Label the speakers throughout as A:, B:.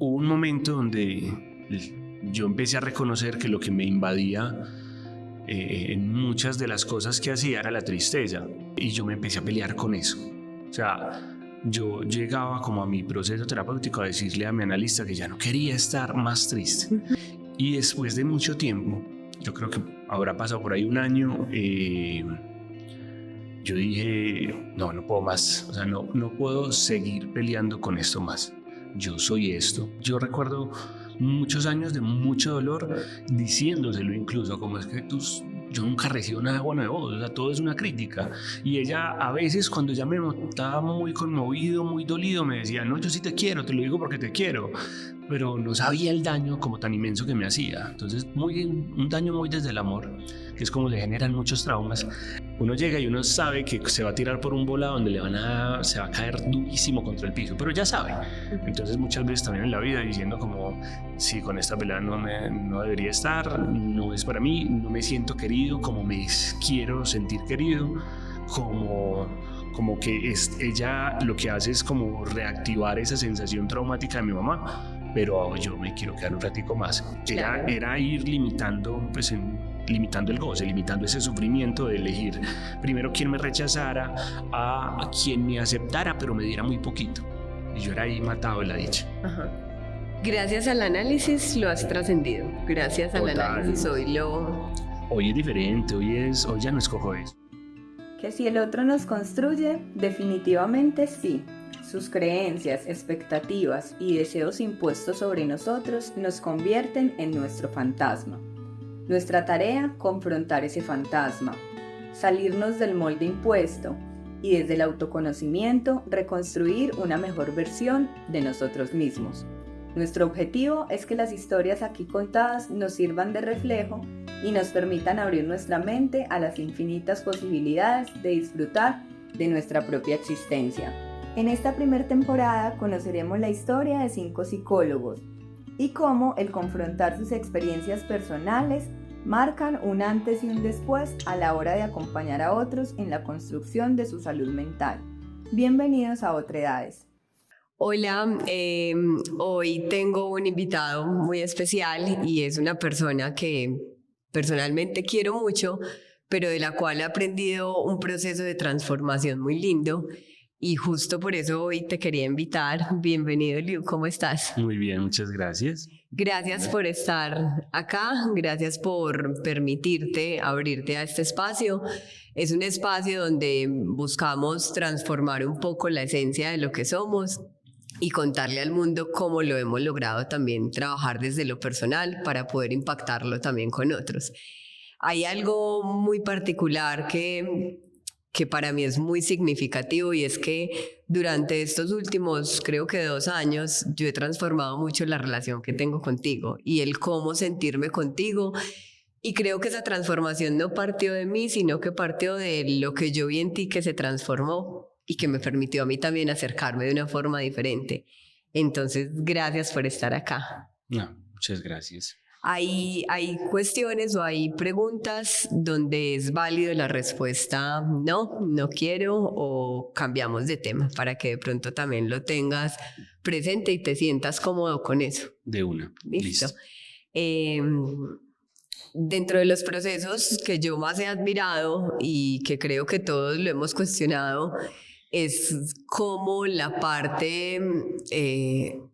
A: hubo un momento donde yo empecé a reconocer que lo que me invadía en muchas de las cosas que hacía era la tristeza, y yo me empecé a pelear con eso. O sea, yo llegaba como a mi proceso terapéutico a decirle a mi analista que ya no quería estar más triste. Y después de mucho tiempo, yo creo que habrá pasado por ahí un año, yo dije, no puedo más, o sea, no puedo seguir peleando con esto más. Yo soy esto. Yo recuerdo muchos años de mucho dolor diciéndoselo, incluso como es que yo nunca recibo nada bueno de vos, o sea, todo es una crítica. Y ella a veces, cuando ya me notaba muy conmovido, muy dolido, me decía, no, yo sí te quiero, te lo digo porque te quiero, pero no sabía el daño como tan inmenso que me hacía. Entonces, un daño muy desde el amor, que es como le generan muchos traumas. Uno llega y uno sabe que se va a tirar por un volado donde se va a caer durísimo contra el piso, pero ya sabe. Entonces muchas veces también en la vida diciendo como, sí, con esta pelea no debería estar, no es para mí, no me siento querido como me quiero sentir querido, como que ella lo que hace es como reactivar esa sensación traumática de mi mamá, pero yo me quiero quedar un ratico más.
B: Claro.
A: Era ir limitando, limitando el goce, limitando ese sufrimiento de elegir primero quién me rechazara a quien me aceptara, pero me diera muy poquito. Y yo era ahí matado de la dicha.
B: Ajá. Gracias al análisis lo has trascendido. Gracias al análisis
A: Hoy es diferente, hoy ya no escojo eso.
C: Que si el otro nos construye, definitivamente sí. Sus creencias, expectativas y deseos impuestos sobre nosotros nos convierten en nuestro fantasma. Nuestra tarea, confrontar ese fantasma, salirnos del molde impuesto y desde el autoconocimiento reconstruir una mejor versión de nosotros mismos. Nuestro objetivo es que las historias aquí contadas nos sirvan de reflejo y nos permitan abrir nuestra mente a las infinitas posibilidades de disfrutar de nuestra propia existencia. En esta primera temporada conoceremos la historia de 5 psicólogos y cómo el confrontar sus experiencias personales marcan un antes y un después a la hora de acompañar a otros en la construcción de su salud mental. Bienvenidos a Otredades.
B: Hola, hoy tengo un invitado muy especial y es una persona que personalmente quiero mucho, pero de la cual he aprendido un proceso de transformación muy lindo. Y justo por eso hoy te quería invitar. Bienvenido, Liu, ¿cómo estás?
A: Muy bien, muchas gracias.
B: Gracias por estar acá, gracias por permitirte abrirte a este espacio. Es un espacio donde buscamos transformar un poco la esencia de lo que somos y contarle al mundo cómo lo hemos logrado también trabajar desde lo personal para poder impactarlo también con otros. Hay algo muy particular que para mí es muy significativo y es que durante estos últimos, creo que 2 años, yo he transformado mucho la relación que tengo contigo y el cómo sentirme contigo. Y creo que esa transformación no partió de mí, sino que partió de lo que yo vi en ti que se transformó y que me permitió a mí también acercarme de una forma diferente. Entonces, gracias por estar acá.
A: No, muchas gracias.
B: Hay cuestiones o hay preguntas donde es válido la respuesta no quiero o cambiamos de tema para que de pronto también lo tengas presente y te sientas cómodo con eso.
A: De una.
B: Listo. Dentro de los procesos que yo más he admirado y que creo que todos lo hemos cuestionado es cómo la parte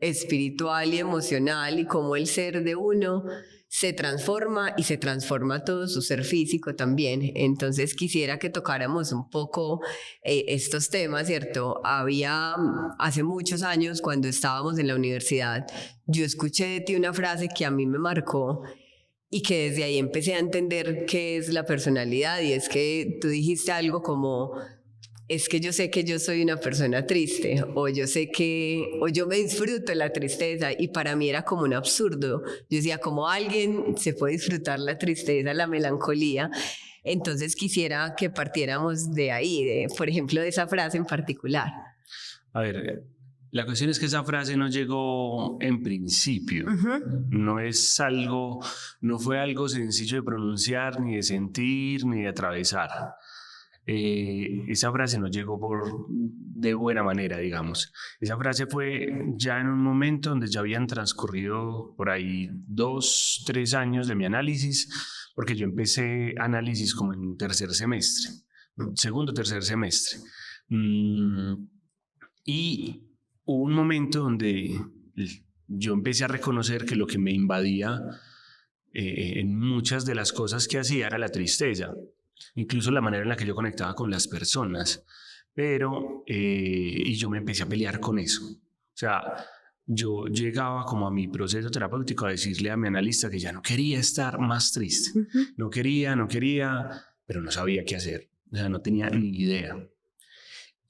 B: espiritual y emocional y cómo el ser de uno se transforma y se transforma todo su ser físico también. Entonces quisiera que tocáramos un poco estos temas, ¿cierto? Hace muchos años cuando estábamos en la universidad, yo escuché de ti una frase que a mí me marcó y que desde ahí empecé a entender qué es la personalidad, y es que tú dijiste algo como: es que yo sé que yo soy una persona triste, o yo me disfruto la tristeza, y para mí era como un absurdo. Yo decía, ¿cómo alguien se puede disfrutar la tristeza, la melancolía? Entonces quisiera que partiéramos de ahí, por ejemplo, de esa frase en particular.
A: A ver, la cuestión es que esa frase no llegó en principio. No fue algo sencillo de pronunciar, ni de sentir, ni de atravesar. esa frase no llegó de buena manera, digamos. Esa frase fue ya en un momento donde ya habían transcurrido por ahí 2, 3 años de mi análisis, porque yo empecé análisis como en tercer semestre, segundo, tercer semestre. Y hubo un momento donde yo empecé a reconocer que lo que me invadía en muchas de las cosas que hacía era la tristeza, incluso la manera en la que yo conectaba con las personas, pero y yo me empecé a pelear con eso. O sea, yo llegaba como a mi proceso terapéutico a decirle a mi analista que ya no quería estar más triste, no quería, pero no sabía qué hacer, o sea, no tenía ni idea.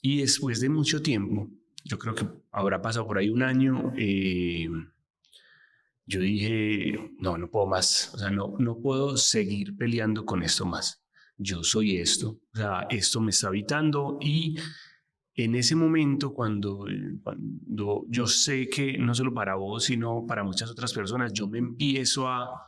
A: Y después de mucho tiempo, yo creo que habrá pasado por ahí un año, yo dije, no puedo más, o sea, no puedo seguir peleando con esto más. Yo soy esto, o sea, esto me está habitando. Y en ese momento, cuando yo sé que no solo para vos, sino para muchas otras personas, yo me empiezo a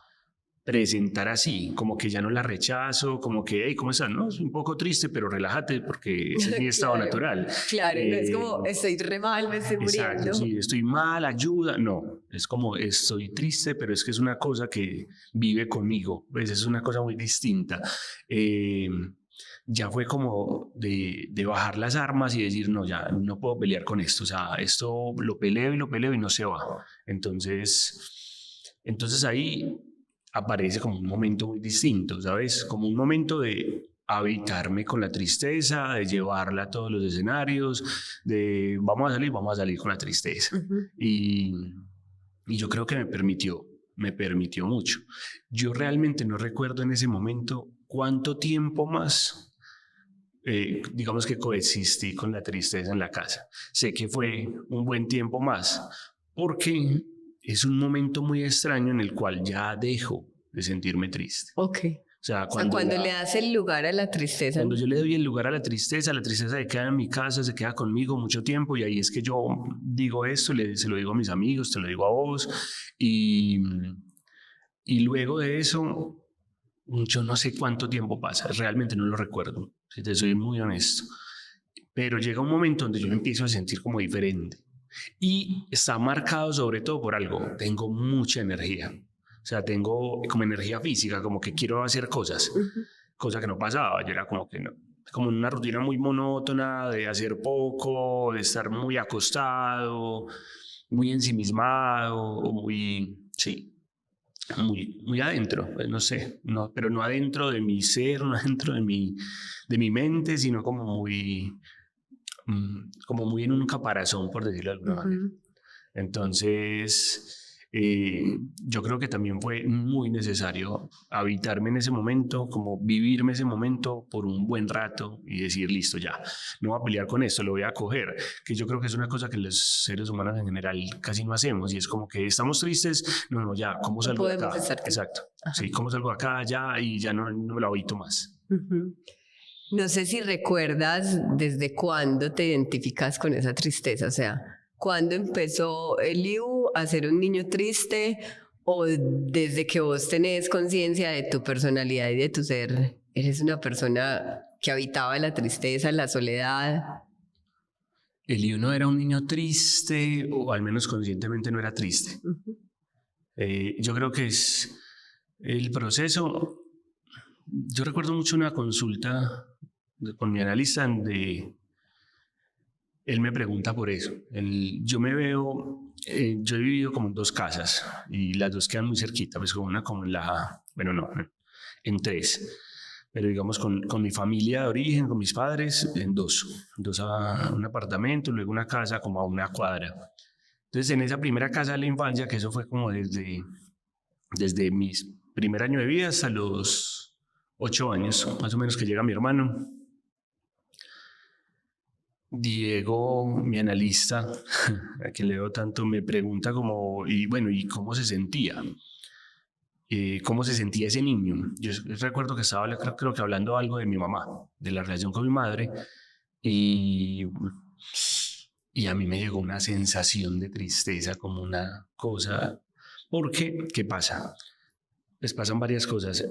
A: presentar así, como que ya no la rechazo, como que, hey, ¿cómo estás? No, es un poco triste, pero relájate porque ese es mi estado natural.
B: Claro, no es como estoy re mal, me estoy muriendo.
A: Exacto, sí, estoy mal, ayuda. No, es como estoy triste, pero es que es una cosa que vive conmigo, pues es una cosa muy distinta. Ya fue como de bajar las armas y decir, no, ya no puedo pelear con esto, o sea, esto lo peleo y no se va. Entonces ahí aparece como un momento muy distinto, ¿sabes? Como un momento de habitarme con la tristeza, de llevarla a todos los escenarios, de vamos a salir con la tristeza. Y yo creo que me permitió mucho. Yo realmente no recuerdo en ese momento cuánto tiempo más, digamos que coexistí con la tristeza en la casa. Sé que fue un buen tiempo más, porque es un momento muy extraño en el cual ya dejo de sentirme triste.
B: Ok.
A: O sea, cuando
B: le das el lugar a la tristeza.
A: Cuando yo le doy el lugar a la tristeza se queda en mi casa, se queda conmigo mucho tiempo, y ahí es que yo digo esto, se lo digo a mis amigos, te lo digo a vos, y luego de eso, yo no sé cuánto tiempo pasa, realmente no lo recuerdo, si te soy muy honesto, pero llega un momento donde yo me empiezo a sentir como diferente, y está marcado sobre todo por algo: tengo mucha energía. O sea, tengo como energía física, como que quiero hacer cosas, cosa que no pasaba. Yo era como que no, como una rutina muy monótona de hacer poco, de estar muy acostado, muy ensimismado, muy adentro, pues no sé, pero no adentro de mi ser, no adentro de mi mente, sino como muy en un caparazón, por decirlo de alguna manera. Entonces, yo creo que también fue muy necesario habitarme en ese momento, como vivirme ese momento por un buen rato y decir, listo, ya, no voy a pelear con esto, lo voy a coger, que yo creo que es una cosa que los seres humanos en general casi no hacemos, y es como que estamos tristes, ya, ¿cómo salgo de acá? Exacto, sí, ¿cómo salgo de acá? Ya, y ya no me lo habito más.
B: No sé si recuerdas desde cuándo te identificas con esa tristeza, o sea, ¿cuándo empezó Eliu a ser un niño triste, o desde que vos tenés conciencia de tu personalidad y de tu ser, eres una persona que habitaba la tristeza, la soledad?
A: Eliu no era un niño triste, o al menos conscientemente no era triste. Yo creo que es el proceso. Yo recuerdo mucho una consulta con mi analista donde él me pregunta por eso. Yo me veo, yo he vivido como en 2 casas y las 2 quedan muy cerquita, pues una como en 3. Pero digamos con mi familia de origen, con mis padres, en 2 un apartamento, luego una casa como a 1 cuadra. Entonces en esa primera casa de la infancia, que eso fue como desde mi primer año de vida hasta los 8 años, más o menos, que llega mi hermano. Diego, mi analista, a quien leo tanto, me pregunta ¿y cómo se sentía? ¿Cómo se sentía ese niño? Yo recuerdo que estaba, creo que hablando algo de mi mamá, de la relación con mi madre, y a mí me llegó una sensación de tristeza, como una cosa, porque, ¿qué pasa? Les pasan varias cosas.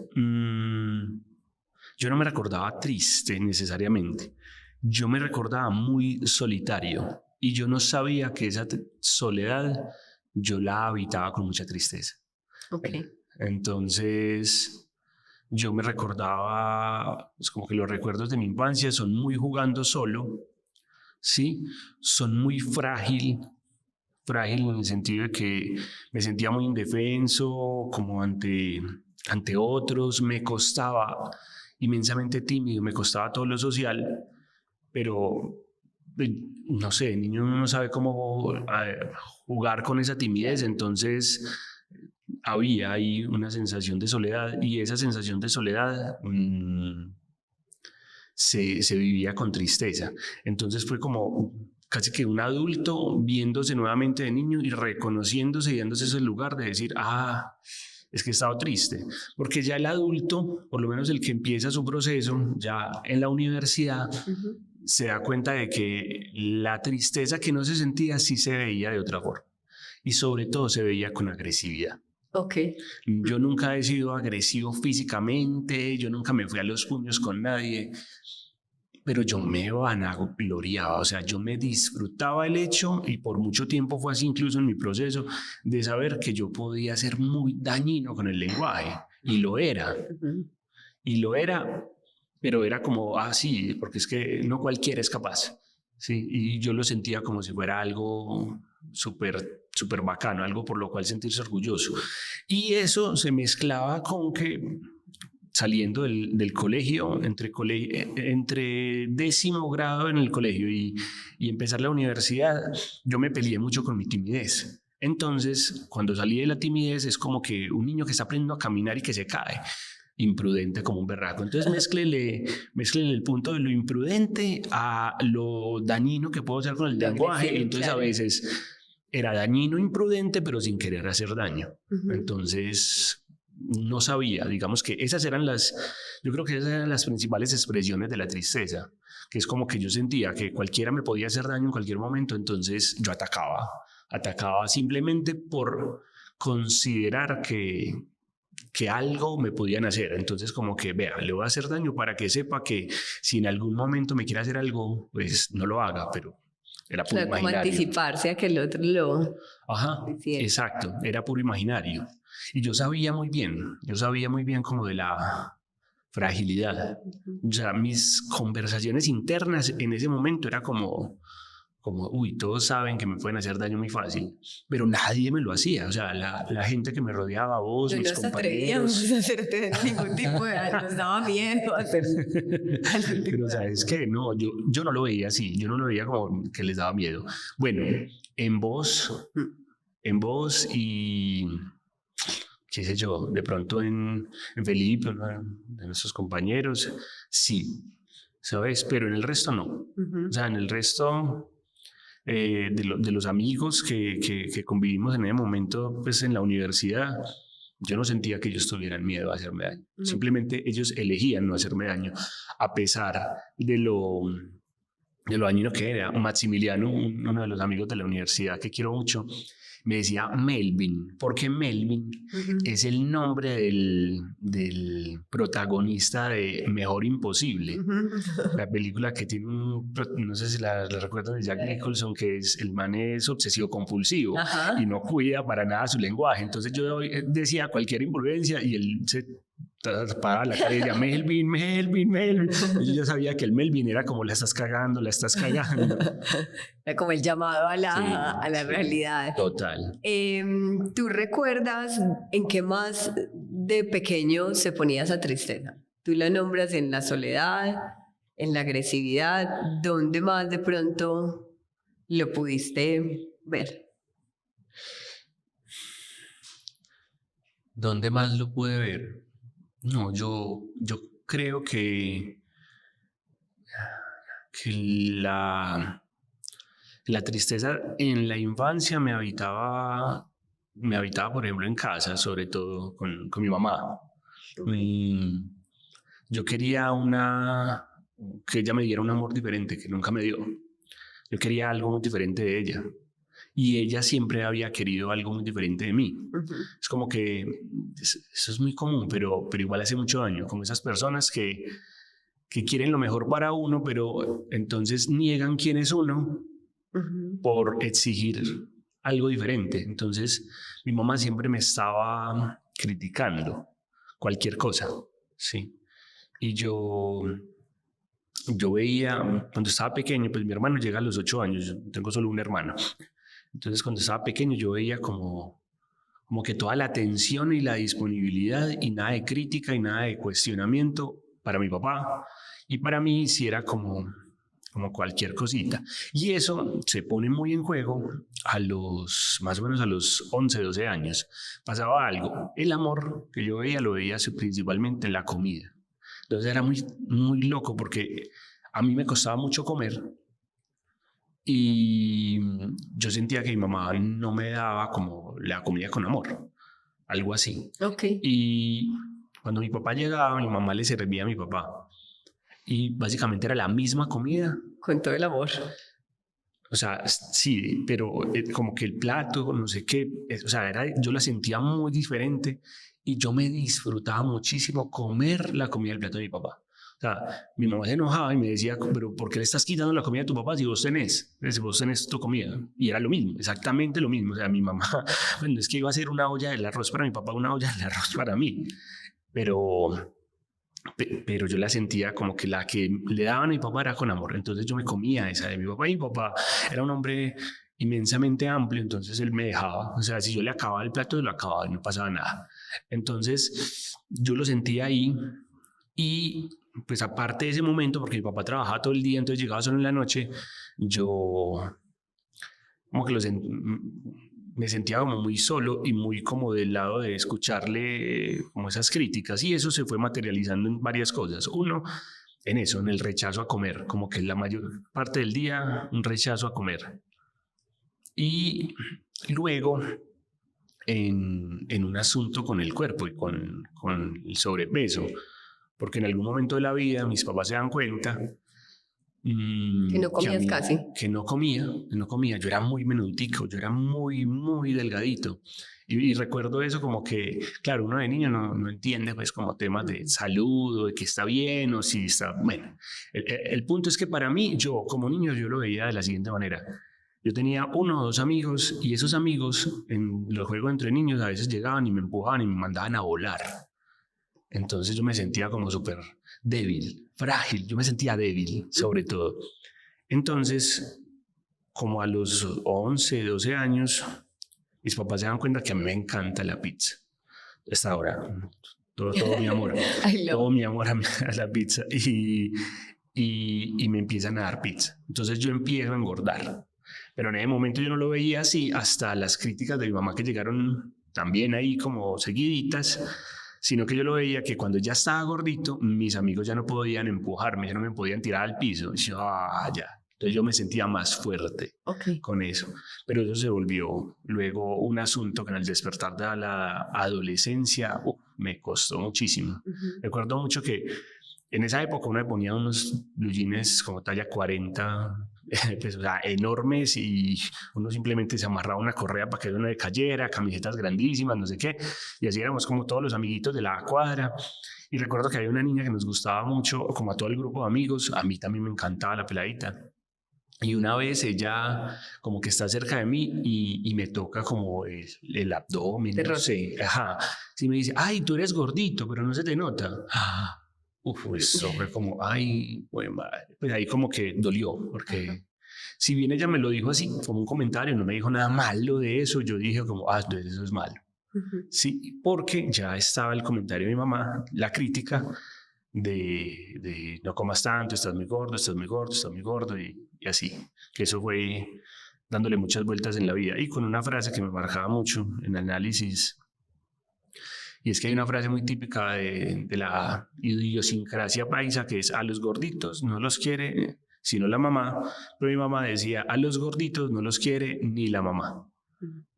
A: yo no me recordaba triste necesariamente, yo me recordaba muy solitario y yo no sabía que esa soledad yo la habitaba con mucha tristeza.
B: Ok.
A: Entonces yo me recordaba, es como que los recuerdos de mi infancia son muy jugando solo, ¿sí? Son muy frágil en el sentido de que me sentía muy indefenso, como ante otros, me costaba inmensamente tímido, me costaba todo lo social, pero no sé, el niño no sabe cómo jugar con esa timidez, entonces había ahí una sensación de soledad y esa sensación de soledad se vivía con tristeza. Entonces fue como casi que un adulto viéndose nuevamente de niño y reconociéndose y dándose ese lugar de decir, es que he estado triste. Porque ya el adulto, por lo menos el que empieza su proceso ya en la universidad, se da cuenta de que la tristeza que no se sentía sí se veía de otra forma. Y sobre todo se veía con agresividad.
B: Ok.
A: Yo nunca he sido agresivo físicamente, yo nunca me fui a los puños con nadie, pero yo me vanagloriaba, o sea, yo me disfrutaba el hecho, y por mucho tiempo fue así incluso en mi proceso, de saber que yo podía ser muy dañino con el lenguaje, y lo era, pero era como, sí, porque es que no cualquiera es capaz, ¿sí? Y yo lo sentía como si fuera algo súper bacano, algo por lo cual sentirse orgulloso. Y eso se mezclaba con que saliendo del colegio, entre 10º grado en el colegio y empezar la universidad, yo me peleé mucho con mi timidez. Entonces, cuando salí de la timidez, es como que un niño que está aprendiendo a caminar y que se cae, imprudente como un berraco. Entonces, mézclele el punto de lo imprudente a lo dañino que puedo hacer con el lenguaje. Entonces, claro, a veces era dañino, imprudente, pero sin querer hacer daño. Entonces, no sabía, digamos que yo creo que esas eran las principales expresiones de la tristeza, que es como que yo sentía que cualquiera me podía hacer daño en cualquier momento, entonces yo atacaba simplemente por considerar que algo me podían hacer, entonces como que vea, le voy a hacer daño para que sepa que si en algún momento me quiere hacer algo, pues no lo haga, pero era puro imaginario.
B: Como anticiparse a que el otro lo...
A: Ajá, exacto, era puro imaginario. Y yo sabía muy bien como de la fragilidad. O sea, mis conversaciones internas en ese momento era como, uy, todos saben que me pueden hacer daño muy fácil, pero nadie me lo hacía. O sea, la gente que me rodeaba, vos, mis compañeros.
B: No nos hacerte ningún tipo de daño, nos daba miedo hacer.
A: Pero sabes que no, yo no lo veía así, yo no lo veía como que les daba miedo. Bueno, en vos y qué sé yo, de pronto en Felipe, ¿no?, de nuestros compañeros, sí, ¿sabes? Pero en el resto no. O sea, en el resto de los amigos que convivimos en ese momento, pues en la universidad, yo no sentía que ellos tuvieran miedo a hacerme daño. Simplemente ellos elegían no hacerme daño, a pesar de lo dañino que era. Maximiliano, uno de los amigos de la universidad que quiero mucho, me decía Melvin, porque Melvin es el nombre del protagonista de Mejor Imposible, la película que tiene no sé si la recuerdan, de Jack Nicholson, que el man es obsesivo compulsivo y no cuida para nada su lenguaje. Entonces yo decía cualquier imprudencia y él se paraba la cara y decía Melvin. Y yo ya sabía que el Melvin era como la estás cagando.
B: Era como el llamado a la realidad.
A: Total.
B: ¿Tú recuerdas en qué más de pequeño se ponía esa tristeza? Tú la nombras en la soledad, en la agresividad. ¿Dónde más de pronto lo pudiste ver?
A: ¿Dónde más lo pude ver? No, yo creo que la tristeza en la infancia me habitaba, por ejemplo, en casa, sobre todo con mi mamá. Yo quería que ella me diera un amor diferente que nunca me dio. Yo quería algo muy diferente de ella. y ella siempre había querido algo muy diferente de mí. Es como que eso es muy común, pero igual hace mucho daño, como esas personas que quieren lo mejor para uno, pero entonces niegan quién es uno por exigir algo diferente. Entonces mi mamá siempre me estaba criticando cualquier cosa, ¿sí? Y yo veía, cuando estaba pequeño, pues mi hermano llega a los 8 años, yo tengo solo un hermano. Entonces cuando estaba pequeño yo veía como que toda la atención y la disponibilidad y nada de crítica y nada de cuestionamiento para mi papá, y para mí sí era como cualquier cosita. Y eso se pone muy en juego más o menos a los 11, 12 años. Pasaba algo. El amor que yo veía lo veía principalmente en la comida. Entonces era muy, muy loco porque a mí me costaba mucho comer y yo sentía que mi mamá no me daba como la comida con amor, algo así.
B: Okay.
A: Y cuando mi papá llegaba, mi mamá le servía a mi papá. Y básicamente era la misma comida.
B: Con todo el amor.
A: O sea, sí, pero como que el plato, no sé qué, o sea, yo la sentía muy diferente y yo me disfrutaba muchísimo comer la comida del plato de mi papá. O sea, mi mamá se enojaba y me decía, pero ¿por qué le estás quitando la comida a tu papá si vos tenés tu comida? Y era lo mismo, exactamente lo mismo. O sea, mi mamá, bueno, es que iba a hacer una olla del arroz para mi papá, una olla del arroz para mí. Pero yo la sentía como que la que le daban a mi papá era con amor. Entonces yo me comía esa de mi papá, y mi papá era un hombre inmensamente amplio, entonces él me dejaba, o sea, si yo le acababa el plato, lo acababa y no pasaba nada. Entonces yo lo sentía ahí. Y pues aparte de ese momento, porque mi papá trabajaba todo el día, entonces llegaba solo en la noche, yo como que me sentía como muy solo y muy como del lado de escucharle como esas críticas, y eso se fue materializando en varias cosas. Uno, en eso, en el rechazo a comer, como que la mayor parte del día un rechazo a comer. Y luego en un asunto con el cuerpo y con el sobrepeso, porque en algún momento de la vida mis papás se dan cuenta
B: que no comías casi.
A: Que no comía. Yo era muy menuditico, yo era muy, muy delgadito. Y recuerdo eso como que, claro, uno de niño no entiende pues como temas de salud o de que está bien o si está... Bueno, el punto es que para mí, yo como niño, yo lo veía de la siguiente manera. Yo tenía 1 o 2 amigos, y esos amigos en los juegos entre niños a veces llegaban y me empujaban y me mandaban a volar. Entonces yo me sentía como súper débil, frágil, yo me sentía débil sobre todo. Entonces, como a los 11, 12 años, mis papás se dan cuenta que a mí me encanta la pizza. Hasta ahora, todo mi amor, todo mi amor a la pizza, y me empiezan a dar pizza. Entonces yo empiezo a engordar, pero en ese momento yo no lo veía así, hasta las críticas de mi mamá que llegaron también ahí como seguiditas, sino que yo lo veía que cuando ya estaba gordito, mis amigos ya no podían empujarme, ya no me podían tirar al piso. Y yo, ya. Entonces yo me sentía más fuerte con eso. Pero eso se volvió luego un asunto que en el despertar de la adolescencia me costó muchísimo. Recuerdo mucho que en esa época uno me ponía unos blue jeans como talla 40, pues, o sea, enormes, y uno simplemente se amarraba una correa para que uno le cayera, camisetas grandísimas, no sé qué, y así éramos como todos los amiguitos de la cuadra. Y recuerdo que había una niña que nos gustaba mucho, como a todo el grupo de amigos, a mí también me encantaba la peladita. Y una vez ella como que está cerca de mí y me toca como el abdomen, no sé, sí me dice, ay, tú eres gordito, pero no se te nota. Eso fue como, ay, güey, madre. Pues ahí como que dolió, porque si bien ella me lo dijo así, como un comentario, no me dijo nada malo de eso, yo dije como, entonces eso es malo. Sí, porque ya estaba el comentario de mi mamá, la crítica de no comas tanto, estás muy gordo, estás muy gordo, estás muy gordo, y así, que eso fue dándole muchas vueltas en la vida, y con una frase que me marcaba mucho en análisis. Y es que hay una frase muy típica de la idiosincrasia paisa, que es: a los gorditos no los quiere sino la mamá. Pero mi mamá decía: a los gorditos no los quiere ni la mamá.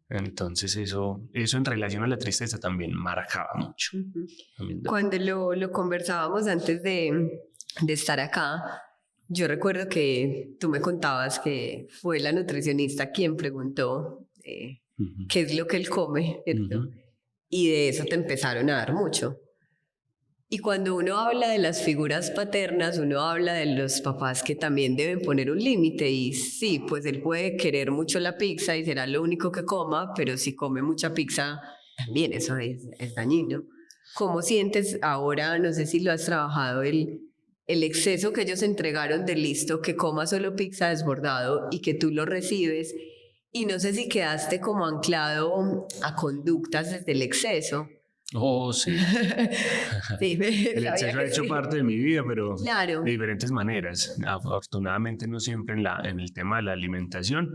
A: Entonces eso en relación a la tristeza también marcaba mucho.
B: Cuando lo conversábamos antes de estar acá, Yo recuerdo que tú me contabas que fue la nutricionista quien preguntó qué es lo que él come, ¿cierto? Y de eso te empezaron a dar mucho. Y cuando uno habla de las figuras paternas, uno habla de los papás que también deben poner un límite. Y sí, pues él puede querer mucho la pizza y será lo único que coma, pero si come mucha pizza, también eso es dañino. ¿Cómo sientes ahora, no sé si lo has trabajado, el exceso que ellos entregaron de listo, que coma solo pizza desbordado y que tú lo recibes? Y no sé si quedaste como anclado a conductas desde el exceso.
A: Oh, sí.
B: Sí,
A: El exceso ha hecho parte de mi vida, pero
B: claro,
A: de diferentes maneras. Afortunadamente no siempre en el tema de la alimentación.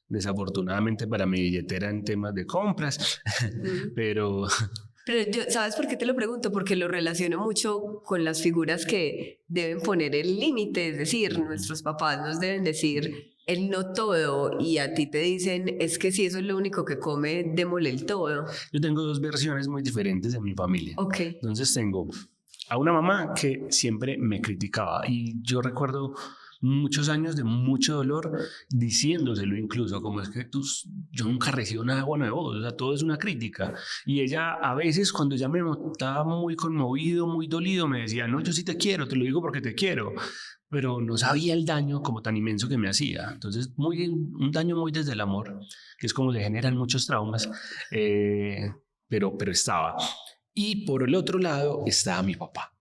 A: Desafortunadamente para mi billetera en temas de compras. Pero
B: yo, ¿sabes por qué te lo pregunto? Porque lo relaciono mucho con las figuras que deben poner el límite. Es decir, nuestros papás nos deben decir el no todo, y a ti te dicen, es que si eso es lo único que come, démosle el todo.
A: yo tengo dos versiones muy diferentes en mi familia.
B: Ok.
A: Entonces tengo a una mamá que siempre me criticaba y yo recuerdo muchos años de mucho dolor diciéndoselo incluso, como es que yo nunca recibo nada bueno de vos, o sea, todo es una crítica. Y ella a veces cuando ya me notaba muy conmovido, muy dolido, me decía, no, yo sí te quiero, te lo digo porque te quiero, pero no sabía el daño como tan inmenso que me hacía. Entonces, un daño muy desde el amor, que es como se generan muchos traumas, pero estaba. Y por el otro lado estaba mi papá.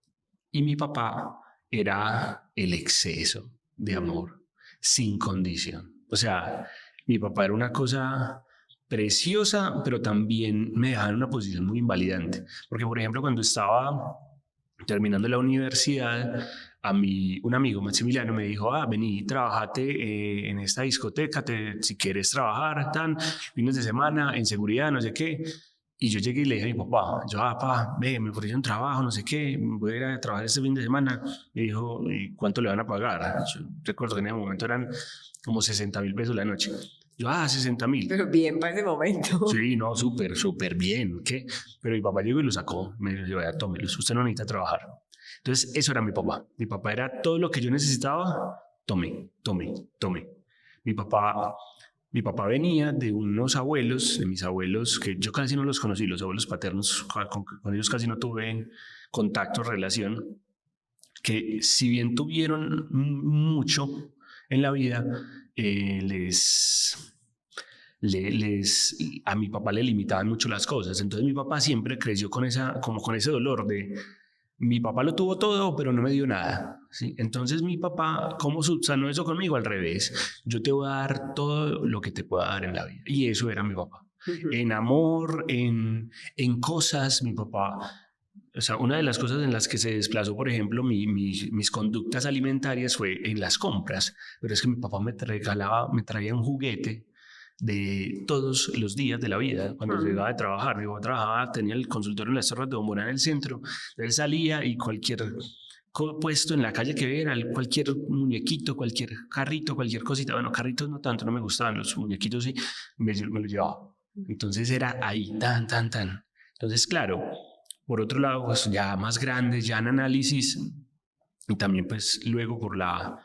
A: Y mi papá era el exceso de amor sin condición. O sea, mi papá era una cosa preciosa, pero también me dejaba en una posición muy invalidante. Porque, por ejemplo, cuando estaba terminando la universidad, un amigo, Maximiliano, me dijo, vení, trabajate en esta discoteca, si quieres trabajar, fines de semana, en seguridad, no sé qué. Y yo llegué y le dije a mi papá, papá, me ofrecieron trabajo, no sé qué, voy a ir a trabajar este fin de semana. Me dijo, ¿y cuánto le van a pagar? Yo recuerdo que en ese momento eran como 60.000 pesos la noche. Yo, 60.000.
B: Pero bien para ese momento.
A: Sí, no, súper bien. ¿Qué? Pero mi papá llegó y lo sacó. Me dijo, tómelo, usted no necesita trabajar. Entonces, eso era mi papá. Mi papá era todo lo que yo necesitaba. Tome. Mi papá venía de unos abuelos, de mis abuelos, que yo casi no los conocí, los abuelos paternos, con ellos casi no tuve contacto, relación, que si bien tuvieron mucho en la vida, a mi papá le limitaban mucho las cosas. Entonces mi papá siempre creció con ese dolor de mi papá lo tuvo todo, pero no me dio nada, ¿sí? Entonces mi papá, ¿cómo subsanó eso conmigo? Al revés, yo te voy a dar todo lo que te pueda dar en la vida. Y eso era mi papá. En amor, en cosas, mi papá. O sea, una de las cosas en las que se desplazó, por ejemplo, mis conductas alimentarias fue en las compras. Pero es que mi papá me traía un juguete de todos los días de la vida. Cuando llegaba de trabajar, mi papá trabajaba, tenía el consultorio en las Torres de Bombona en el centro. Él salía y cualquier puesto en la calle que viera, cualquier muñequito, cualquier carrito, cualquier cosita. Bueno, carritos no tanto, no me gustaban, los muñequitos sí, me los llevaba. Entonces era ahí, tan. Entonces, claro, por otro lado, pues ya más grandes, ya en análisis, y también pues luego por la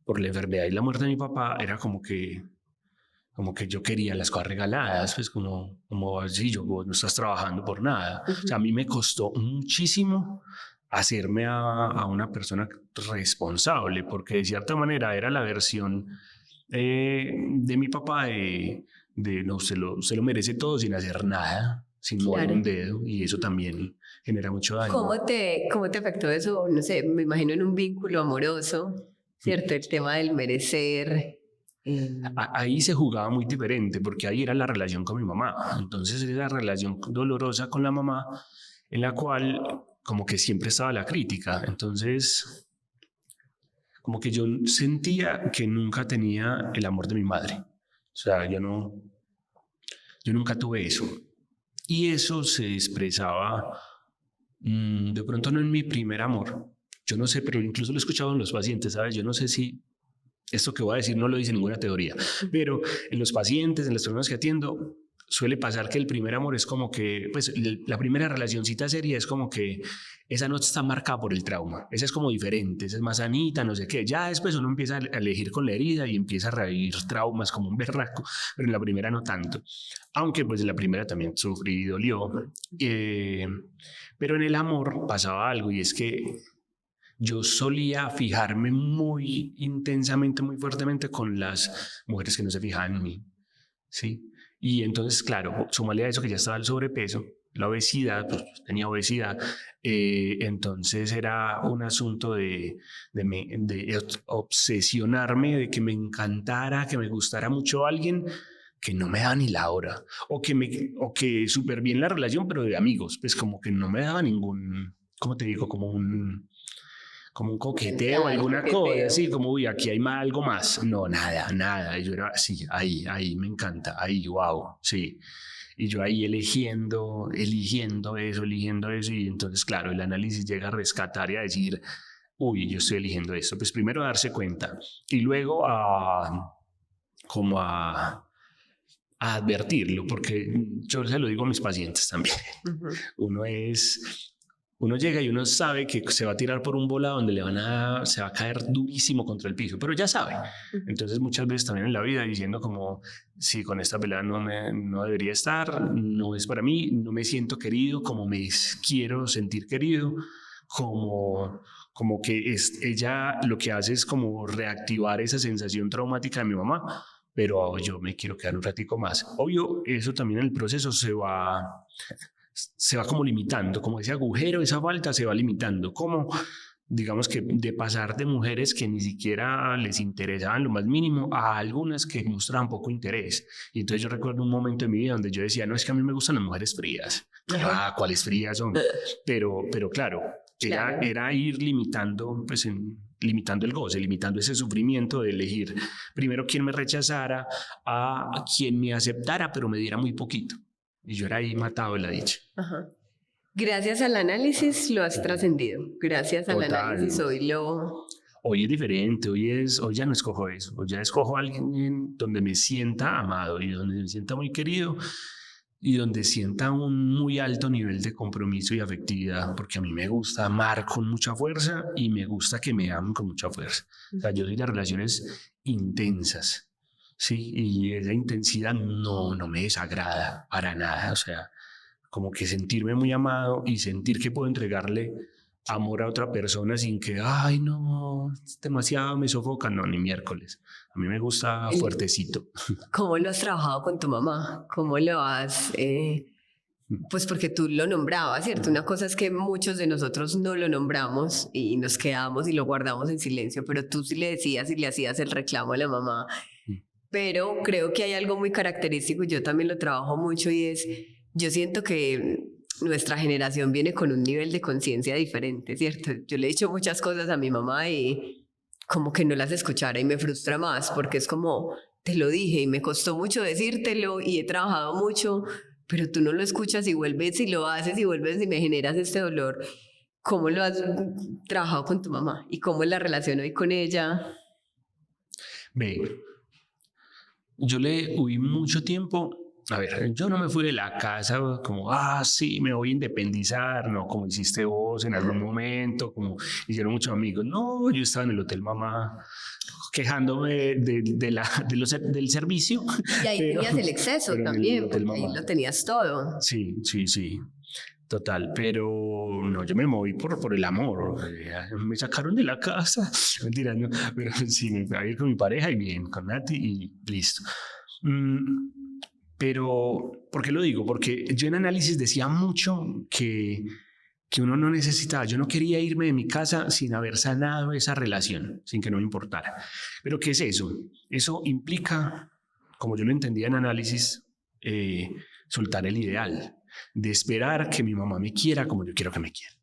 A: enfermedad y la muerte de mi papá, era como que yo quería las cosas regaladas, pues como así, vos no estás trabajando por nada. O sea, a mí me costó muchísimo hacerme a una persona responsable, porque de cierta manera era la versión de mi papá de no, se lo merece todo sin hacer nada, sin mover un dedo, y eso también genera mucho daño.
B: ¿Cómo te afectó eso? No sé, me imagino en un vínculo amoroso, ¿cierto? El tema del merecer.
A: Ahí se jugaba muy diferente porque ahí era la relación con mi mamá. Entonces era la relación dolorosa con la mamá en la cual como que siempre estaba la crítica. Entonces como que yo sentía que nunca tenía el amor de mi madre. O sea, yo nunca tuve eso. Y eso se expresaba de pronto no en mi primer amor. Yo no sé, pero incluso lo he escuchado en los pacientes, ¿sabes? Yo no sé si esto que voy a decir no lo dice ninguna teoría, pero en los pacientes, en las personas que atiendo, suele pasar que el primer amor es como que, pues la primera relacioncita seria es como que esa no está marcada por el trauma, esa es como diferente, esa es más sanita, no sé qué. Ya después uno empieza a elegir con la herida y empieza a revivir traumas como un berraco, pero en la primera no tanto. Aunque pues en la primera también sufrí y dolió. Pero en el amor pasaba algo, y es que yo solía fijarme muy intensamente, muy fuertemente con las mujeres que no se fijaban en mí, ¿sí? Y entonces, claro, sumarle a eso que ya estaba el sobrepeso, la obesidad, pues tenía obesidad, entonces era un asunto de obsesionarme, de que me encantara, que me gustara mucho alguien que no me daba ni la hora, o que súper bien la relación, pero de amigos, pues como que no me daba ningún, ¿cómo te digo? Como un coqueteo, alguna cosa, así como, uy, aquí hay algo más. No, nada. Y yo era, sí, ahí, me encanta, ahí, wow, sí. Y yo ahí eligiendo eso, y entonces, claro, el análisis llega a rescatar y a decir, uy, yo estoy eligiendo esto. Pues primero a darse cuenta, y luego a advertirlo, porque yo se lo digo a mis pacientes también. Uno llega y uno sabe que se va a tirar por un volado donde se va a caer durísimo contra el piso, pero ya sabe. Entonces muchas veces también en la vida diciendo como, sí, con esta pelea no debería estar, no es para mí, no me siento querido como me quiero sentir querido, como que ella lo que hace es como reactivar esa sensación traumática de mi mamá, pero yo me quiero quedar un ratico más. Obvio, eso también en el proceso se va como limitando, como ese agujero, esa falta se va limitando, como digamos que de pasar de mujeres que ni siquiera les interesaban lo más mínimo a algunas que mostraban poco interés. Y entonces yo recuerdo un momento en mi vida donde yo decía, no, es que a mí me gustan las mujeres frías. ¿Cuáles frías son? Pero claro, era ir limitando, pues limitando el goce, limitando ese sufrimiento de elegir primero quién me rechazara a quien me aceptara, pero me diera muy poquito. Y yo era ahí matado de la dicha.
B: Gracias al análisis lo has trascendido. Gracias al análisis
A: Hoy es diferente, hoy ya no escojo eso. Hoy ya escojo a alguien donde me sienta amado y donde me sienta muy querido y donde sienta un muy alto nivel de compromiso y afectividad, porque a mí me gusta amar con mucha fuerza y me gusta que me amen con mucha fuerza. O sea, yo soy de relaciones intensas. Sí, y esa intensidad no me desagrada para nada, o sea, como que sentirme muy amado y sentir que puedo entregarle amor a otra persona sin que, ay, no, es demasiado, me sofoca, no, ni miércoles. A mí me gusta fuertecito.
B: ¿Cómo lo has trabajado con tu mamá? ¿Cómo lo has...? Pues porque tú lo nombrabas, ¿cierto? Una cosa es que muchos de nosotros no lo nombramos y nos quedamos y lo guardamos en silencio, pero tú sí le decías y le hacías el reclamo a la mamá. Pero creo que hay algo muy característico, y yo también lo trabajo mucho, y es, yo siento que nuestra generación viene con un nivel de conciencia diferente, ¿cierto? Yo le he dicho muchas cosas a mi mamá y como que no las escuchara y me frustra más, porque es como, te lo dije y me costó mucho decírtelo y he trabajado mucho, pero tú no lo escuchas y vuelves y lo haces y vuelves y me generas este dolor. ¿Cómo lo has trabajado con tu mamá? ¿Y cómo es la relación hoy con ella?
A: Yo le huí mucho tiempo. A ver, yo no me fui de la casa como, sí, me voy a independizar, no, como hiciste vos en algún momento, como hicieron muchos amigos. No, yo estaba en el Hotel Mamá quejándome del servicio.
B: Y ahí tenías el exceso también, porque ahí lo tenías todo.
A: Sí, total, pero no, yo me moví por el amor. Me sacaron de la casa, mentira, no, pero sí, me fui a ir con mi pareja y bien, con Nati y listo. Pero, ¿por qué lo digo? Porque yo en análisis decía mucho que uno no necesitaba, yo no quería irme de mi casa sin haber sanado esa relación, sin que no me importara. Pero ¿qué es eso? Eso implica, como yo lo entendía en análisis, soltar el ideal, de esperar que mi mamá me quiera como yo quiero que me quiera.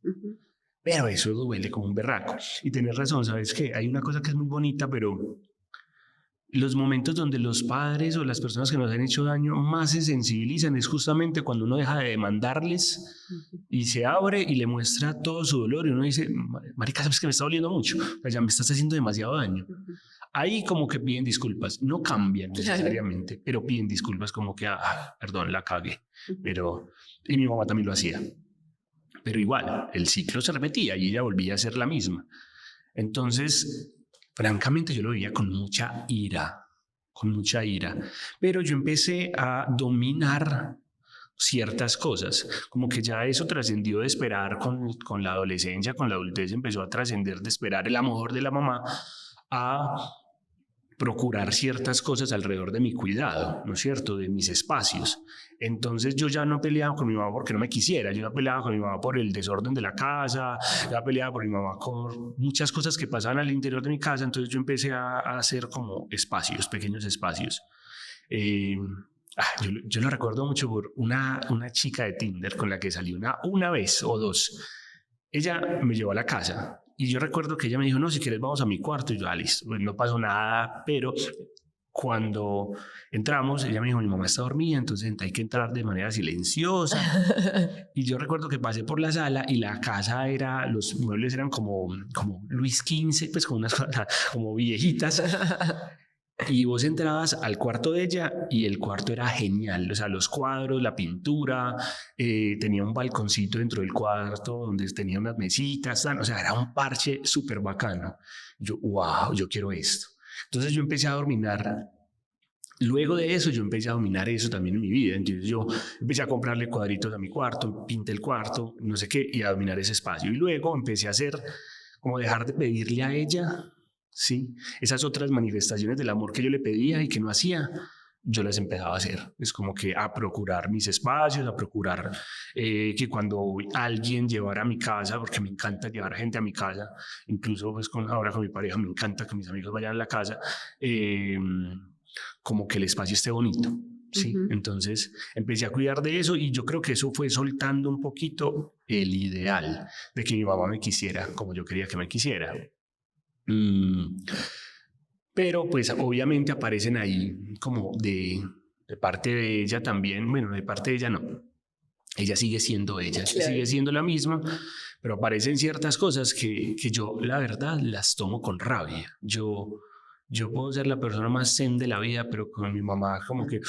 A: Pero eso duele como un berraco. Y tenés razón, ¿sabes qué? Hay una cosa que es muy bonita, pero los momentos donde los padres o las personas que nos han hecho daño más se sensibilizan es justamente cuando uno deja de demandarles y se abre y le muestra todo su dolor y uno dice, marica, sabes que me está doliendo mucho, o sea, ya me estás haciendo demasiado daño. ahí como que piden disculpas, no cambian necesariamente, pero piden disculpas como que, perdón, la cagué. Pero, y mi mamá también lo hacía. Pero igual, el ciclo se repetía y ella volvía a ser la misma. Entonces, francamente, yo lo veía con mucha ira. Pero yo empecé a dominar ciertas cosas, como que ya eso trascendió de esperar con la adolescencia, con la adultez, empezó a trascender de esperar el amor de la mamá a procurar ciertas cosas alrededor de mi cuidado, ¿no es cierto?, de mis espacios. Entonces yo ya no peleaba con mi mamá porque no me quisiera, yo ya peleaba con mi mamá por el desorden de la casa, ya peleaba por mi mamá con muchas cosas que pasaban al interior de mi casa. Entonces yo empecé a hacer como espacios, pequeños espacios. Yo lo recuerdo mucho por una chica de Tinder con la que salí una vez o dos. Ella me llevó a la casa y yo recuerdo que ella me dijo, no, si quieres vamos a mi cuarto. Y yo, listo, pues no pasó nada, pero cuando entramos, ella me dijo, mi mamá está dormida, entonces hay que entrar de manera silenciosa. Y yo recuerdo que pasé por la sala y la casa los muebles eran como Luis XV, pues como unas como viejitas. Y vos entrabas al cuarto de ella y el cuarto era genial, o sea, los cuadros, la pintura, tenía un balconcito dentro del cuarto donde tenía unas mesitas, o sea, era un parche súper bacano. Yo, wow, yo quiero esto. Entonces yo empecé a dominar. Luego de eso yo empecé a dominar eso también en mi vida. Entonces yo empecé a comprarle cuadritos a mi cuarto, pinté el cuarto, no sé qué, y a dominar ese espacio. Y luego empecé a hacer como dejar de pedirle a ella, sí, esas otras manifestaciones del amor que yo le pedía y que no hacía, yo las empezaba a hacer. Es como que a procurar mis espacios, a procurar que cuando alguien llevara a mi casa, porque me encanta llevar gente a mi casa, incluso pues ahora con mi pareja me encanta que mis amigos vayan a la casa, como que el espacio esté bonito. Sí, entonces empecé a cuidar de eso y yo creo que eso fue soltando un poquito el ideal de que mi mamá me quisiera como yo quería que me quisiera. Pero pues obviamente aparecen ahí como de parte de ella también, bueno, de parte de ella no, ella sigue siendo ella, claro, sigue siendo la misma, pero aparecen ciertas cosas que yo la verdad las tomo con rabia. Yo puedo ser la persona más zen de la vida, pero con mi mamá como que...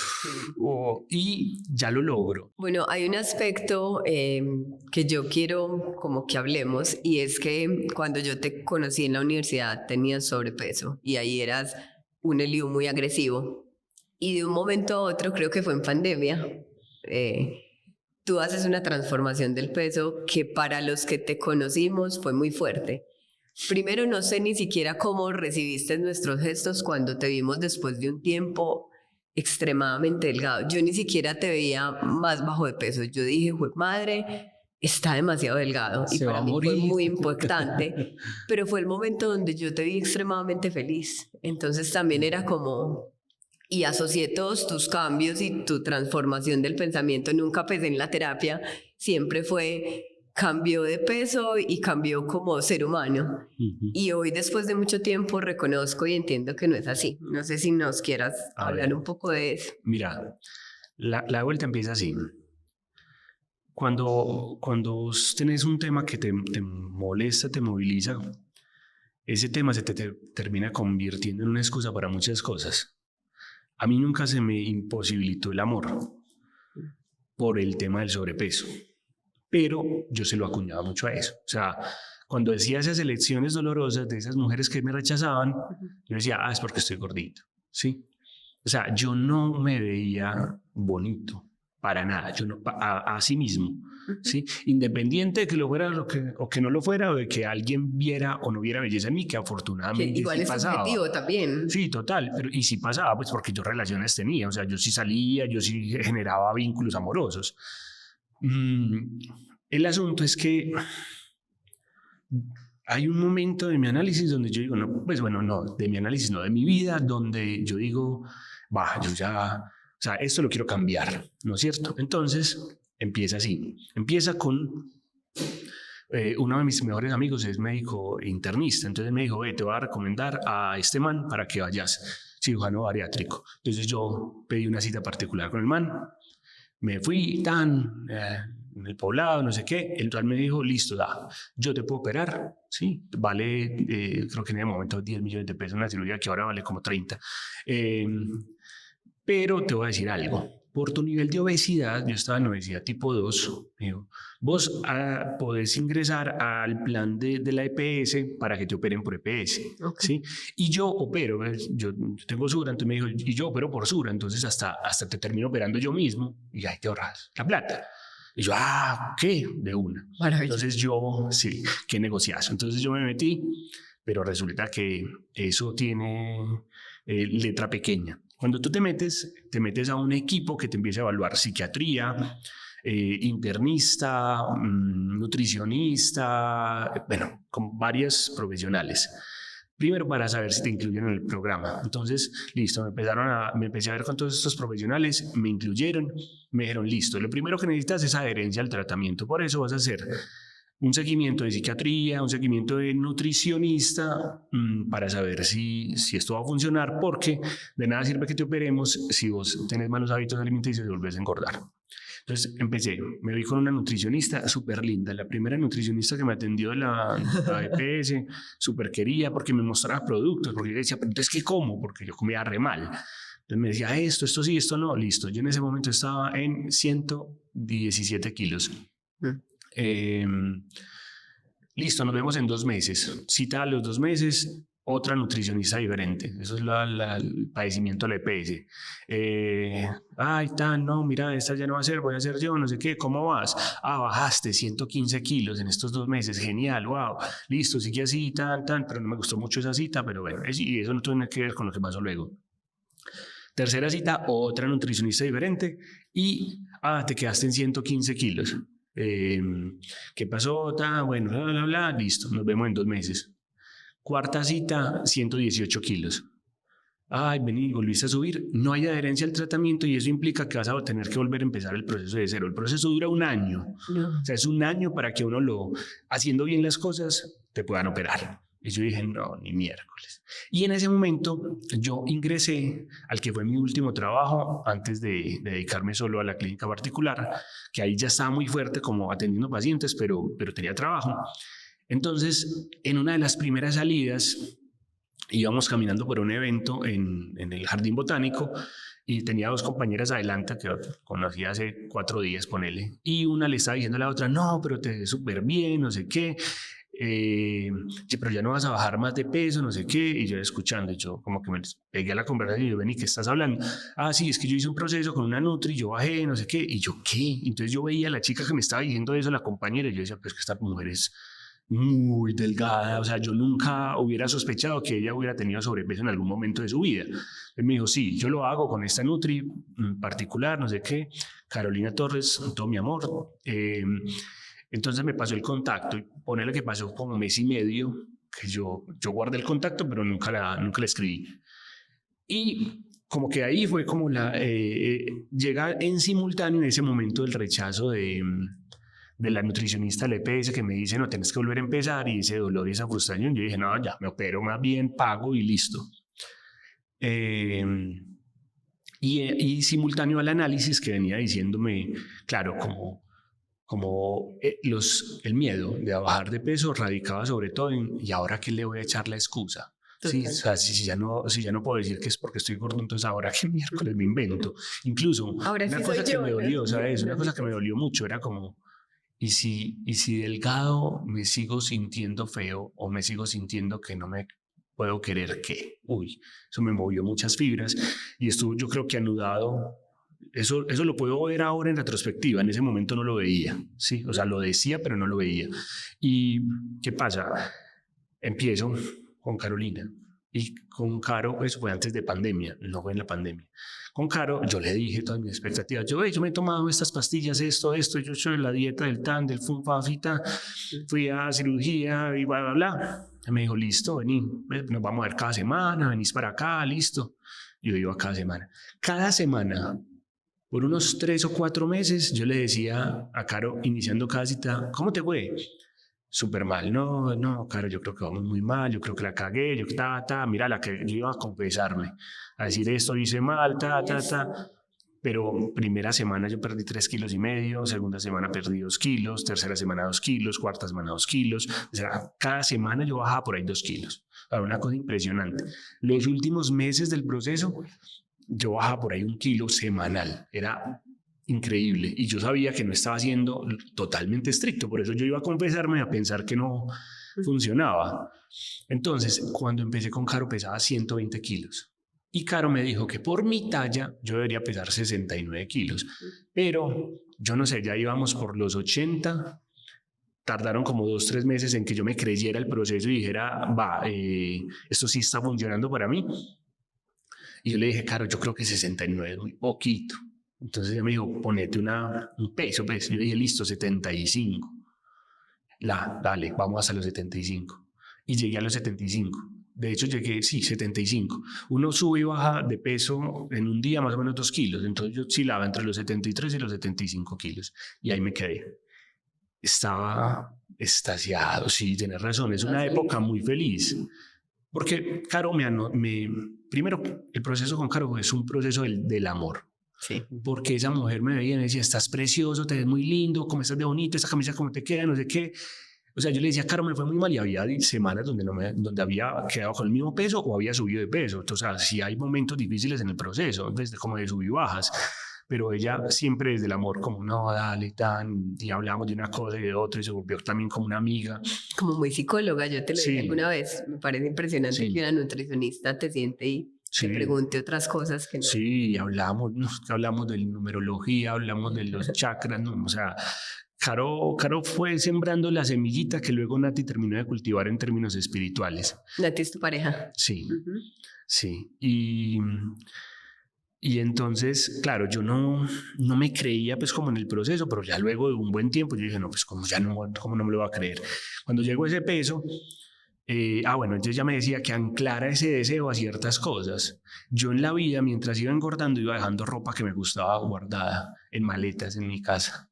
A: y ya lo logro.
B: Bueno, hay un aspecto que yo quiero como que hablemos, y es que cuando yo te conocí en la universidad tenías sobrepeso y ahí eras un Eliu muy agresivo. Y de un momento a otro, creo que fue en pandemia, tú haces una transformación del peso que para los que te conocimos fue muy fuerte. Primero, no sé ni siquiera cómo recibiste nuestros gestos cuando te vimos después de un tiempo extremadamente delgado. Yo ni siquiera te veía más bajo de peso. Yo dije, madre, está demasiado delgado. Y para mí fue muy impactante. Pero fue el momento donde yo te vi extremadamente feliz. Entonces también era como... Y asocié todos tus cambios y tu transformación del pensamiento. Nunca pensé en la terapia. Siempre fue... cambió de peso y cambió como ser humano. Y hoy, después de mucho tiempo, reconozco y entiendo que no es así. No sé si nos quieras hablar un poco de eso.
A: Mira, la vuelta empieza así. Cuando tenés un tema que te molesta, te moviliza, ese tema se te termina convirtiendo en una excusa para muchas cosas. A mí nunca se me imposibilitó el amor por el tema del sobrepeso. Pero yo se lo acuñaba mucho a eso. O sea, cuando decía esas elecciones dolorosas de esas mujeres que me rechazaban, yo decía, es porque estoy gordito, ¿sí? O sea, yo no me veía bonito, para nada, yo no, a sí mismo, ¿sí? Independiente de que lo fuera o que no lo fuera, o de que alguien viera o no viera belleza en mí, que afortunadamente
B: que igual
A: sí
B: es
A: pasaba.
B: Objetivo también.
A: Sí, total, pero y sí pasaba, pues porque yo relaciones tenía, o sea, yo sí salía, yo sí generaba vínculos amorosos. El asunto es que hay un momento de mi análisis donde yo digo, no, pues bueno, no, de mi análisis, no, de mi vida, donde yo digo, yo ya, o sea, esto lo quiero cambiar, ¿no es cierto? Entonces, empieza así, empieza con, uno de mis mejores amigos es médico internista, entonces me dijo, te voy a recomendar a este man para que vayas, cirujano bariátrico. Entonces yo pedí una cita particular con el man, me fui en el poblado, no sé qué. El dual me dijo, listo, yo te puedo operar, ¿sí? Vale, creo que en el momento 10 millones de pesos una cirugía que ahora vale como 30. Pero te voy a decir algo. Por tu nivel de obesidad, yo estaba en obesidad tipo 2, digo, vos podés ingresar al plan de la EPS para que te operen por EPS, ¿sí? Y yo opero, yo tengo Sura, entonces me dijo, y yo opero por Sura, entonces hasta te termino operando yo mismo y ahí te ahorras la plata. Y yo, ¿qué? De una. Entonces yo, sí, qué negociazo. Entonces yo me metí, pero resulta que eso tiene letra pequeña. Cuando tú te metes a un equipo que te empieza a evaluar psiquiatría, internista, nutricionista, bueno, con varias profesionales. Primero para saber si te incluyen en el programa. Entonces, listo, me empecé a ver con todos estos profesionales, me incluyeron, me dijeron, listo, lo primero que necesitas es adherencia al tratamiento. Por eso vas a hacer un seguimiento de psiquiatría, un seguimiento de nutricionista para saber si esto va a funcionar, porque de nada sirve que te operemos si vos tenés malos hábitos alimenticios y volvés a engordar. Entonces me vi con una nutricionista súper linda, la primera nutricionista que me atendió de la EPS, súper quería porque me mostraba productos, porque yo decía, pero entonces ¿qué como? Porque yo comía re mal. Entonces me decía, esto sí, esto no, listo. Yo en ese momento estaba en 117 kilos. Listo, nos vemos en 2 meses. Cita a los 2 meses, otra nutricionista diferente. Eso es el padecimiento de la EPS. No, mira, esta ya no va a ser, voy a hacer yo, no sé qué, ¿cómo vas? Bajaste 115 kilos en estos 2 meses, genial, wow, listo, sigue así, pero no me gustó mucho esa cita, pero bueno, y eso no tiene que ver con lo que pasó luego. Tercera cita, otra nutricionista diferente y, te quedaste en 115 kilos. ¿Qué pasó? Bueno, bla, bla, bla, listo, nos vemos en 2 meses. Cuarta cita, 118 kilos. Vení, volviste a subir. No hay adherencia al tratamiento y eso implica que vas a tener que volver a empezar el proceso de cero. El proceso dura 1 año. No. O sea, es 1 año para que uno haciendo bien las cosas, te puedan operar. Y yo dije, no, ni miércoles. Y en ese momento yo ingresé al que fue mi último trabajo antes de dedicarme solo a la clínica particular, que ahí ya estaba muy fuerte como atendiendo pacientes, pero tenía trabajo. Entonces, en una de las primeras salidas, íbamos caminando por un evento en el Jardín Botánico y tenía 2 compañeras adelante que conocí hace 4 días, ponele. Y una le estaba diciendo a la otra, no, pero te ves súper bien, no sé qué. Pero ya no vas a bajar más de peso, no sé qué, y yo escuchando, y yo como que me pegué a la conversación y yo, vení, ¿qué estás hablando? Sí, es que yo hice un proceso con una nutri, yo bajé, no sé qué, y yo, ¿qué? Entonces yo veía a la chica que me estaba diciendo eso, la compañera, y yo decía, pues que esta mujer es muy delgada, o sea, yo nunca hubiera sospechado que ella hubiera tenido sobrepeso en algún momento de su vida. Él me dijo, sí, yo lo hago con esta nutri particular, no sé qué, Carolina Torres, todo mi amor. Entonces me pasó el contacto y ponerle que pasó como 1 mes y medio que yo guardé el contacto, pero nunca la escribí. Y como que ahí fue como llega en simultáneo en ese momento el rechazo de la nutricionista del EPS que me dice, no, tienes que volver a empezar, y ese dolor y esa frustración. Yo dije, no, ya me opero más bien, pago y listo. Y simultáneo al análisis que venía diciéndome, claro, el miedo de bajar de peso radicaba sobre todo en, ¿y ahora qué le voy a echar la excusa? Sí, o sea, si ya no puedo decir que es porque estoy gordo, entonces ahora qué miércoles me invento. Incluso
B: ahora
A: una
B: sí
A: cosa
B: soy
A: que
B: yo,
A: me dolió,
B: ¿no?
A: ¿sabes? Una cosa que me dolió mucho era como, ¿y si delgado me sigo sintiendo feo o me sigo sintiendo que no me puedo querer? ¿Qué? Uy, eso me movió muchas fibras y estuvo, yo creo que anudado. Eso lo puedo ver ahora en retrospectiva, en ese momento no lo veía, ¿sí? O sea, lo decía, pero no lo veía. ¿Y qué pasa? Empiezo con Carolina y con Caro, eso fue antes de pandemia, no fue en la pandemia. Con Caro yo le dije todas mis expectativas, yo me he tomado estas pastillas, esto, yo soy la dieta del tan, del funfafita, fui a cirugía y bla, bla, bla. Y me dijo, listo, vení, nos vamos a ver cada semana, venís para acá, listo. Yo iba cada semana. Cada semana, por unos 3 o 4 meses, yo le decía a Caro, iniciando cada cita, ¿cómo te fue? Súper mal. No, Caro, yo creo que vamos muy mal, yo creo que la cagué, mira, la que yo iba a confesarme, a decir esto hice mal, pero primera semana yo perdí 3,5 kilos, segunda semana perdí 2 kilos, tercera semana 2 kilos, cuarta semana 2 kilos, o sea, cada semana yo bajaba por ahí 2 kilos. Era una cosa impresionante. Los últimos meses del proceso, yo bajaba por ahí 1 kilo semanal. Era increíble. Y yo sabía que no estaba siendo totalmente estricto. Por eso yo iba a confesarme a pensar que no funcionaba. Entonces, cuando empecé con Caro, pesaba 120 kilos. Y Caro me dijo que por mi talla yo debería pesar 69 kilos. Pero yo no sé, ya íbamos por los 80. Tardaron como 2-3 meses en que yo me creyera el proceso y dijera, esto sí está funcionando para mí. Y yo le dije, Caro, yo creo que 69 es muy poquito. Entonces ella me dijo, ponete un peso, pues. Yo le dije, listo, 75. Dale, vamos hasta los 75. Y llegué a los 75. De hecho, llegué, sí, 75. Uno sube y baja de peso en un día más o menos 2 kilos. Entonces yo oscilaba entre los 73 y los 75 kilos. Y ahí me quedé. Estaba extasiado, sí, tienes razón. Es una época muy feliz. Porque Caro primero, el proceso con Caro es un proceso del amor.
B: Sí.
A: Porque esa mujer me veía y me decía, estás precioso, te ves muy lindo, cómo estás de bonito, esa camisa cómo te queda, no sé qué. O sea, yo le decía, Caro, me fue muy mal, y había semanas donde había quedado con el mismo peso o había subido de peso. Entonces, o sea, sí hay momentos difíciles en el proceso, desde como de sub y bajas. Pero ella siempre desde el amor, como no, dale, y hablamos de una cosa y de otra, y se volvió también como una amiga.
B: Como muy psicóloga, yo te lo dije
A: Sí.
B: alguna vez. Me parece impresionante
A: Sí.
B: que una nutricionista te siente y te pregunte otras cosas que no.
A: Sí, hablamos de numerología, hablamos de los chakras, ¿no? O sea, Caro fue sembrando la semillita que luego Nati terminó de cultivar en términos espirituales.
B: Nati es tu pareja.
A: Sí, sí. Y entonces, claro, yo no me creía pues como en el proceso, pero ya luego de un buen tiempo yo dije, no, pues cómo no me lo va a creer. Cuando llegó a ese peso, bueno, entonces ya me decía que anclara ese deseo a ciertas cosas. Yo en la vida, mientras iba engordando, iba dejando ropa que me gustaba guardada en maletas en mi casa.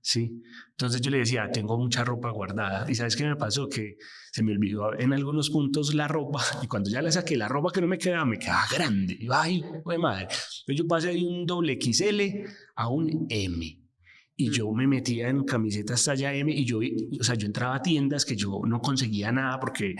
A: Sí. Entonces yo le decía, tengo mucha ropa guardada. ¿Y sabes qué me pasó? Que se me olvidó en algunos puntos la ropa, y cuando ya la saqué, la ropa que no me quedaba grande. Y ay, güey, madre. Entonces yo pasé de un XXL a un M. Y yo me metía en camisetas talla M y yo entraba a tiendas que yo no conseguía nada porque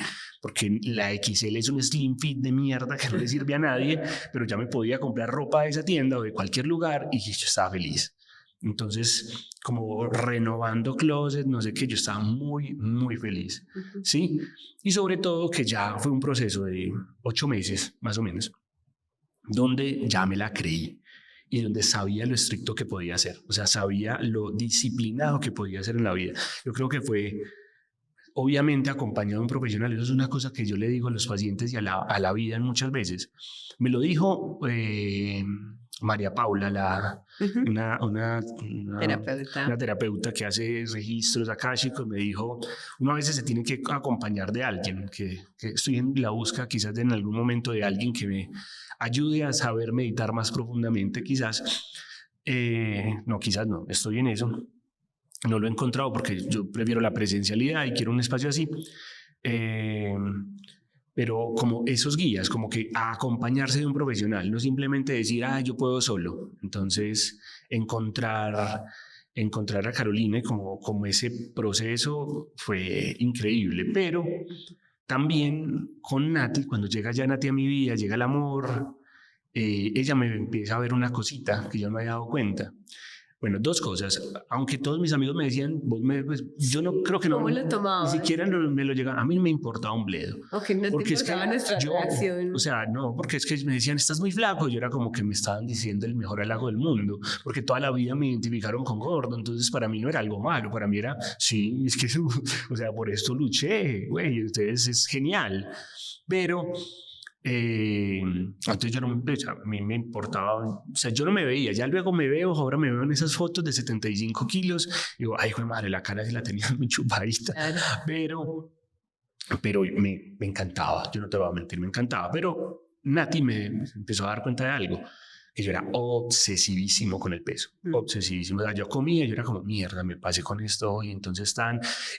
A: la XL es un slim fit de mierda que no le sirve a nadie, pero ya me podía comprar ropa de esa tienda o de cualquier lugar y yo estaba feliz. Entonces, como renovando closet, no sé qué, yo estaba muy, muy feliz, ¿sí? Y sobre todo que ya fue un proceso de 8 meses, más o menos, donde ya me la creí. Y donde sabía lo estricto que podía ser, o sea, sabía lo disciplinado que podía ser en la vida. Yo creo que fue, obviamente, acompañado de un profesional. Eso es una cosa que yo le digo a los pacientes y a la vida muchas veces. Me lo dijo María Paula, una terapeuta que hace registros akáshicos. Me dijo, uno a veces se tiene que acompañar de alguien, que estoy en la búsqueda quizás en algún momento de alguien que me ayude a saber meditar más profundamente, quizás. Quizás no, estoy en eso. No lo he encontrado porque yo prefiero la presencialidad y quiero un espacio así. Pero como esos guías, como que a acompañarse de un profesional, no simplemente decir, yo puedo solo. Entonces, encontrar a Caroline como ese proceso fue increíble. Pero también con Nati, cuando llega ya Nati a mi vida, llega el amor, ella me empieza a ver una cosita que yo no me había dado cuenta. Bueno, 2 cosas. Aunque todos mis amigos me decían, pues, yo no creo que no.
B: ¿Cómo lo tomabas?
A: Ni siquiera me lo llegaban. A mí me importaba un bledo.
B: Okay, no porque te importaba nuestra reacción.
A: O sea, no, porque es que me decían, estás muy flaco. Yo era como que me estaban diciendo el mejor halago del mundo, porque toda la vida me identificaron con gordo. Entonces, para mí no era algo malo. Para mí era, sí, es que, o sea, por esto luché, güey. Entonces, es genial. Pero antes yo no, a mí me importaba, o sea, yo no me veía, ya luego ahora me veo en esas fotos de 75 kilos y digo, ay, madre, la cara se la tenía muy chupadita, pero me encantaba, yo no te voy a mentir, me encantaba, pero Nati me empezó a dar cuenta de algo, que yo era obsesivísimo con el peso, obsesivísimo. O sea, yo comía y yo era como, mierda, me pasé con esto y entonces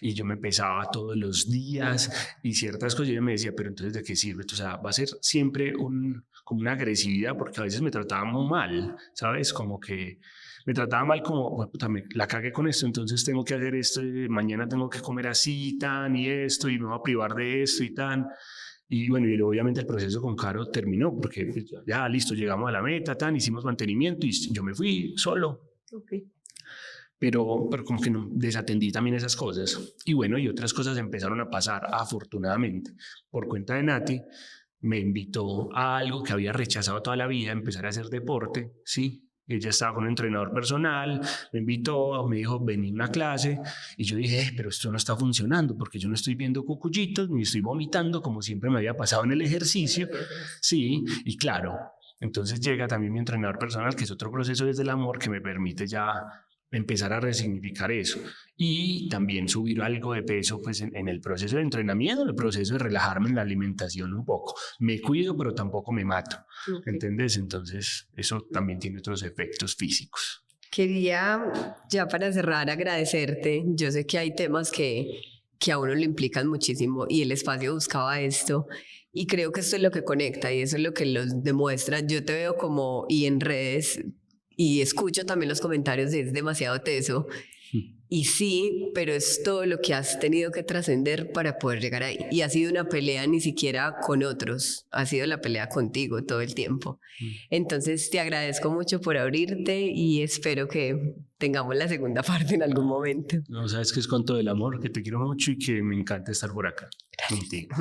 A: y yo me pesaba todos los días y ciertas cosas. Y ella me decía, pero entonces, ¿de qué sirve? O sea, va a ser siempre como una agresividad, porque a veces me trataba muy mal, ¿sabes? Como que me trataba mal, como, "Bueno, puta, la cagué con esto, entonces tengo que hacer esto, mañana tengo que comer así, tan, y esto, y me voy a privar de esto y tan". Y bueno, y obviamente el proceso con Caro terminó, porque pues, ya listo, llegamos a la meta, tan, hicimos mantenimiento y yo me fui solo.
B: Okay.
A: Pero como que no, desatendí también esas cosas. Y bueno, y otras cosas empezaron a pasar, afortunadamente. Por cuenta de Nati, me invitó a algo que había rechazado toda la vida, empezar a hacer deporte, ¿sí? Ella estaba con un entrenador personal, me invitó, me dijo, vení a una clase, y yo dije, pero esto no está funcionando, porque yo no estoy viendo cucuyitos, ni estoy vomitando, como siempre me había pasado en el ejercicio, sí, y claro, entonces llega también mi entrenador personal, que es otro proceso desde el amor, que me permite ya empezar a resignificar eso y también subir algo de peso pues en el proceso de entrenamiento, en el proceso de relajarme en la alimentación un poco. Me cuido, pero tampoco me mato, ¿entendés? Entonces eso también tiene otros efectos físicos.
B: Quería, ya para cerrar, agradecerte. Yo sé que hay temas que a uno le implican muchísimo y el espacio buscaba esto. Y creo que esto es lo que conecta y eso es lo que los demuestra. Yo te veo como, y en redes, y escucho también los comentarios de es demasiado teso. Y sí, pero es todo lo que has tenido que trascender para poder llegar ahí. Y ha sido una pelea ni siquiera con otros, ha sido la pelea contigo todo el tiempo. Entonces te agradezco mucho por abrirte y espero que tengamos la segunda parte en algún momento.
A: No, sabes que es con todo el amor, que te quiero mucho y que me encanta estar por acá.
B: Gracias.
A: Contigo.